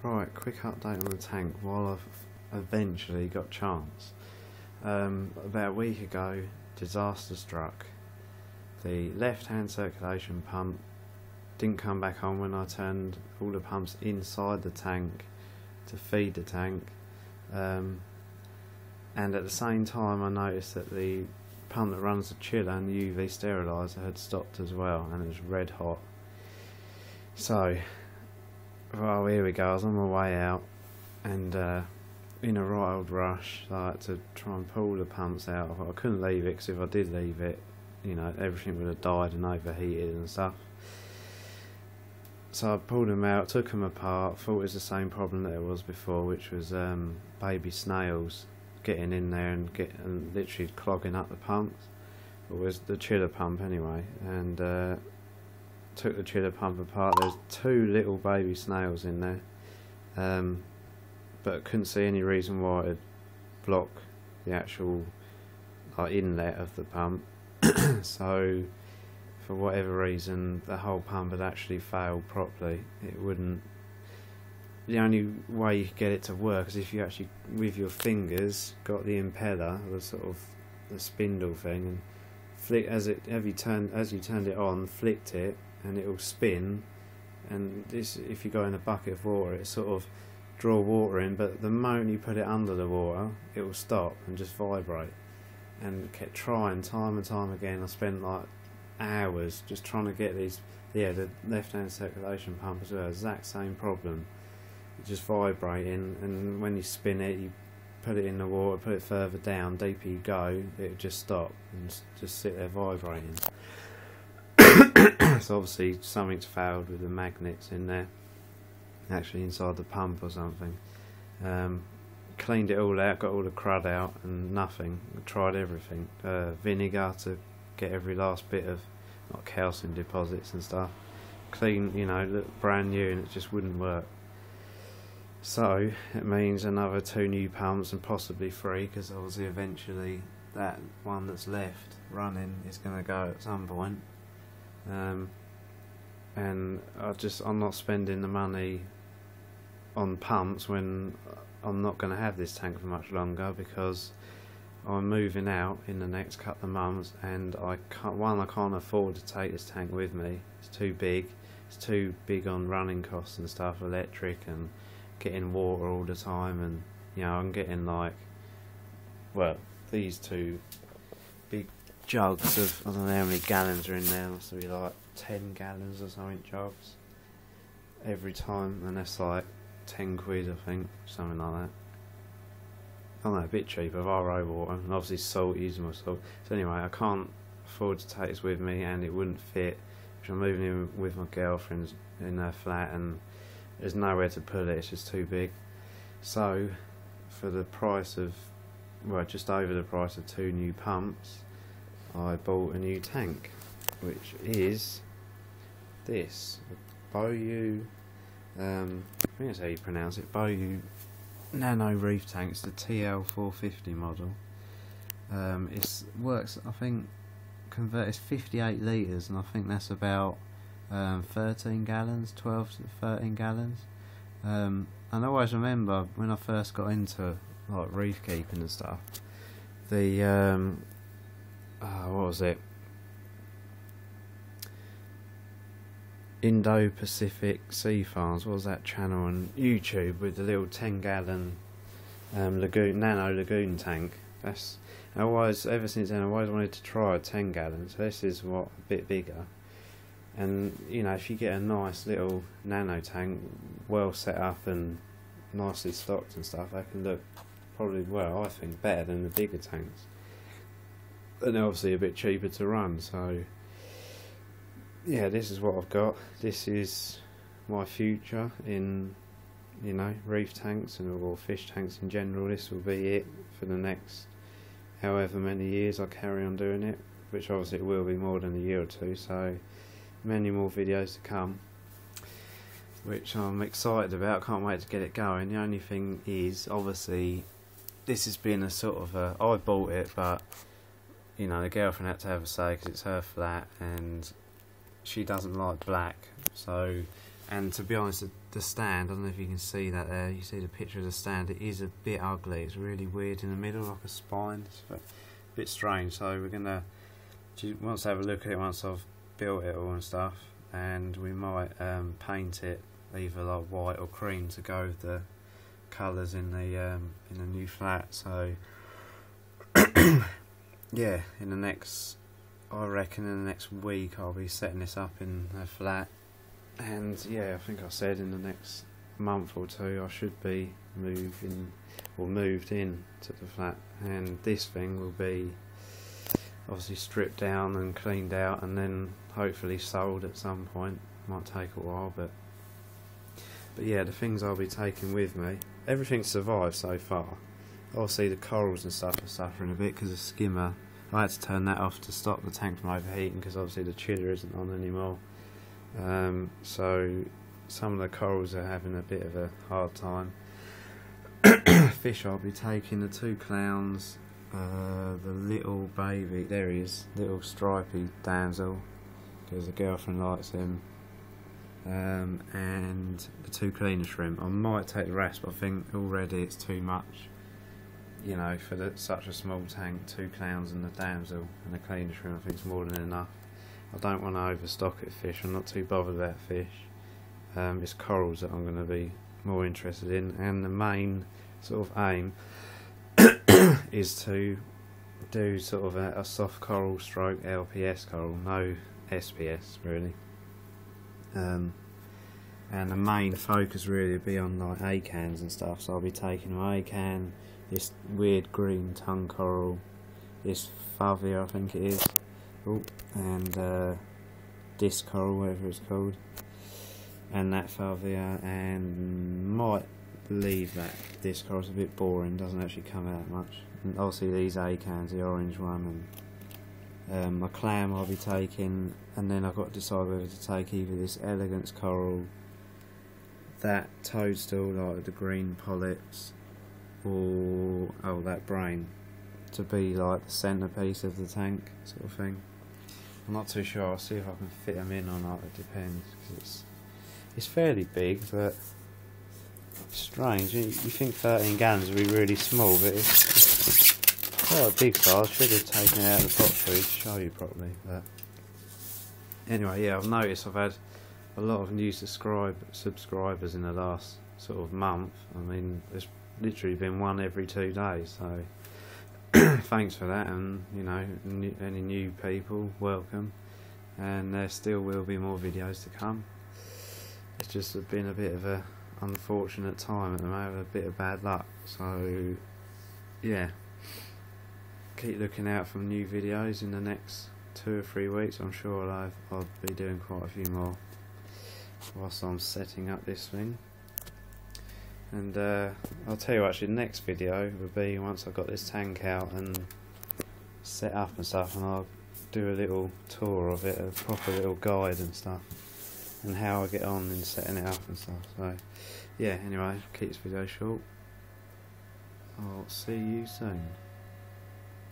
Right, quick update on the tank while I've eventually got chance. About a week ago, disaster struck. The left hand circulation pump didn't come back on when I turned all the pumps inside the tank to feed the tank, and at the same time I noticed that the pump that runs the chiller and the UV steriliser had stopped as well, and it was red hot. So, well, here we go. I was on my way out, and in a right old rush, I had to try and pull the pumps out. I couldn't leave it, because if I did leave it, you know, everything would have died and overheated and stuff. So I pulled them out, took them apart, thought it was the same problem that it was before, which was baby snails getting in there and literally clogging up the pumps. It was the chiller pump anyway, and took the chiller pump apart. There's two little baby snails in there, but couldn't see any reason why it'd block the actual inlet of the pump. So for whatever reason the whole pump had actually failed properly. It wouldn't. The only way you could get it to work is if you actually, with your fingers, got the impeller, the sort of the spindle thing, and flick as you turned it on, flicked it, and it will spin. And this, if you go in a bucket of water, it sort of draw water in, but the moment you put it under the water, it will stop and just vibrate. And kept trying time and time again. I spent like hours just trying to get these. Yeah, the left-hand circulation pump as well, exact same problem. It's just vibrating, and when you spin it, you put it in the water, put it further down, deeper you go, it would just stop and just sit there vibrating. So obviously something's failed with the magnets in there, actually inside the pump or something. Cleaned it all out, got all the crud out, and nothing. Tried everything. Vinegar to get every last bit of calcium deposits and stuff. Clean, you know, looked brand new, and it just wouldn't work. So it means another 2 new pumps, and possibly 3, because obviously eventually that one that's left running is going to go at some point. And I'm not spending the money on pumps when I'm not going to have this tank for much longer, because I'm moving out in the next couple of months, and I can't afford to take this tank with me. It's too big. It's too big on running costs and stuff, electric and getting water all the time, and you know, I'm getting like, well, these 2 big jugs of, I don't know how many gallons are in there, must be like 10 gallons or something jugs every time, and that's like 10 quid I think, something like that. I don't know, a bit cheaper, RO water, and obviously salt, using my salt. So anyway, I can't afford to take this with me, and it wouldn't fit, because I'm moving in with my girlfriend in her flat, and there's nowhere to put it, it's just too big. So for the price of, well, just over the price of 2 new pumps, I bought a new tank, which is this Boyu, I think that's how you pronounce it, Boyu Nano Reef Tank. It's the TL450 model. It works, I think, it's 58 litres, and I think that's about 13 gallons, 12 to 13 gallons. And I always remember when I first got into like reef keeping and stuff, the what was it? Indo-Pacific Sea Farms, what was that channel on YouTube with the little 10-gallon nano lagoon tank? That's, ever since then I always wanted to try a 10-gallon, so this is a bit bigger. And you know, if you get a nice little nano tank, well set up and nicely stocked and stuff, they can look probably, well, I think, better than the bigger tanks. And they're obviously a bit cheaper to run, so yeah, this is what I've got. This is my future in, you know, reef tanks or fish tanks in general. This will be it for the next however many years I carry on doing it, which obviously it will be more than a year or 2, so many more videos to come, which I'm excited about. Can't wait to get it going. The only thing is, obviously, this has been a sort of a, I bought it, but you know, the girlfriend had to have a say because it's her flat, and she doesn't like black, so And to be honest, the stand, I don't know if you can see that there, you see the picture of the stand, it is a bit ugly, it's really weird in the middle, like a spine, it's a bit strange. So we're going to once have a look at it once I've built it all and stuff, and we might paint it either like white or cream to go with the colours in the new flat. So yeah, I reckon in the next week I'll be setting this up in a flat. And yeah, I think I said in the next month or two I should be moved in to the flat, and this thing will be obviously stripped down and cleaned out and then hopefully sold at some point. Might take a while, but yeah, the things I'll be taking with me, everything survived so far. Obviously the corals and stuff are suffering a bit because the skimmer, I had to turn that off to stop the tank from overheating because obviously the chiller isn't on anymore. So some of the corals are having a bit of a hard time. Fish, I'll be taking the 2 clowns, the little baby, there he is, little stripy damsel, because the girlfriend likes him, and the 2 cleaner shrimp. I might take the rest, but I think already it's too much, you know, for such a small tank. 2 clowns and the damsel and the cleaner shrimp, I think it's more than enough. I don't want to overstock it fish, I'm not too bothered about fish. It's corals that I'm going to be more interested in, and the main sort of aim is to do sort of a soft coral stroke LPS coral, no SPS really. And the main focus really will be on like acans and stuff, so I'll be taking an acan, this weird green tongue coral, this favia I think it is, and disc coral, whatever it's called, and that favia, and might leave that disc coral. It's a bit boring, doesn't actually come out much. And obviously these acans, the orange one, and my clam I'll be taking, and then I've got to decide whether to take either this elegance coral, that toadstool like the green polyps, or that brain, to be like the centrepiece of the tank sort of thing. I'm not too sure, I'll see if I can fit them in or not, it depends, because it's fairly big, but it's strange. You think 13 gallons would be really small, but it's quite a big size. I should have taken it out of the pot food to show you properly. But anyway, yeah, I've noticed I've had a lot of new subscribers in the last sort of month. I mean, there's literally been one every 2 days, so thanks for that. And you know, any new people, welcome, and there still will be more videos to come. It's just been a bit of a unfortunate time at the moment, a bit of bad luck, so yeah, keep looking out for new videos in the next 2 or 3 weeks. I'm sure I'll be doing quite a few more whilst I'm setting up this thing. And I'll tell you, actually the next video will be once I've got this tank out and set up and stuff, and I'll do a little tour of it, a proper little guide and stuff, and how I get on in setting it up and stuff. So yeah, anyway, keep this video short. I'll see you soon.